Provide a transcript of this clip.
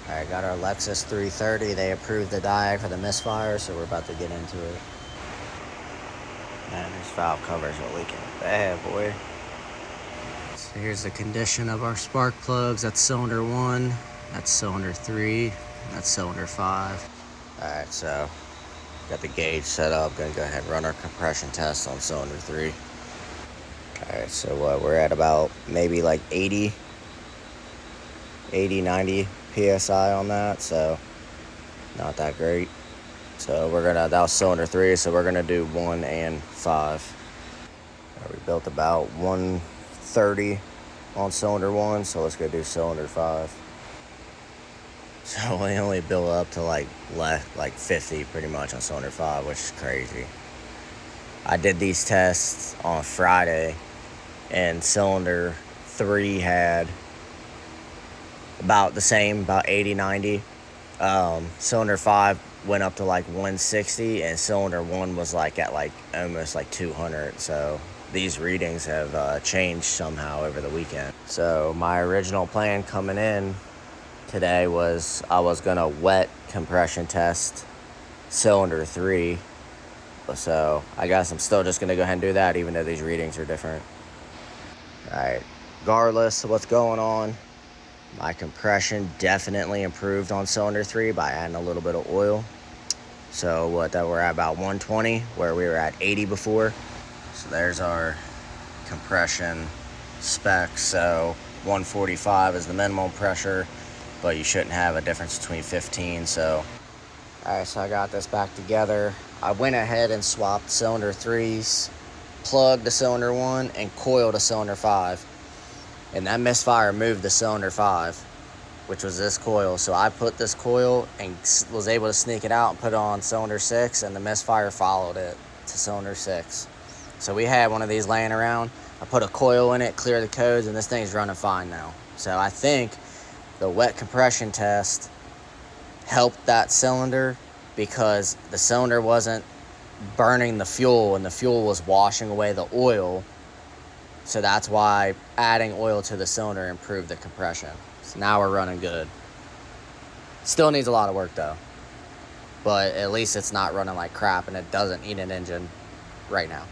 Alright, got our Lexus 330. They approved the diag for the misfire, so we're about to get into it. Man, these valve covers are leaking bad, boy. So here's the condition of our spark plugs. That's cylinder 1, that's cylinder 3, and that's cylinder 5. Alright, so got the gauge set up. Gonna go ahead and run our compression test on cylinder 3. Alright, so we're at about maybe like 80, 90 PSI on that, so not that great. So that was cylinder 3, so we're gonna do 1 and 5. We built about 130 on cylinder 1, so let's go do cylinder 5. So we only built up to like 50 pretty much on cylinder 5, which is crazy. I did these tests on Friday, and cylinder 3 had about the same, about 80, 90. Cylinder 5 went up to like 160, and cylinder 1 was like at like almost like 200. So these readings have changed somehow over the weekend. So my original plan coming in today was I was gonna wet compression test cylinder 3. So I guess I'm still just gonna go ahead and do that, even though these readings are different. Alright, regardless of what's going on, my compression definitely improved on cylinder 3 by adding a little bit of oil. So we're at about 120, where we were at 80 before. So there's our compression specs. So 145 is the minimum pressure, but you shouldn't have a difference between 15. So, alright, so I got this back together. I went ahead and swapped cylinder 3's plug to cylinder 1 and coil to cylinder 5. And that misfire moved the cylinder 5, which was this coil. So I put this coil and was able to sneak it out and put it on cylinder 6, and the misfire followed it to cylinder 6. So we had one of these laying around. I put a coil in it, clear the codes, and this thing's running fine now. So I think the wet compression test helped that cylinder, because the cylinder wasn't burning the fuel and the fuel was washing away the oil. So that's why adding oil to the cylinder improved the compression. So now we're running good. Still needs a lot of work though, but at least it's not running like crap and it doesn't eat an engine right now.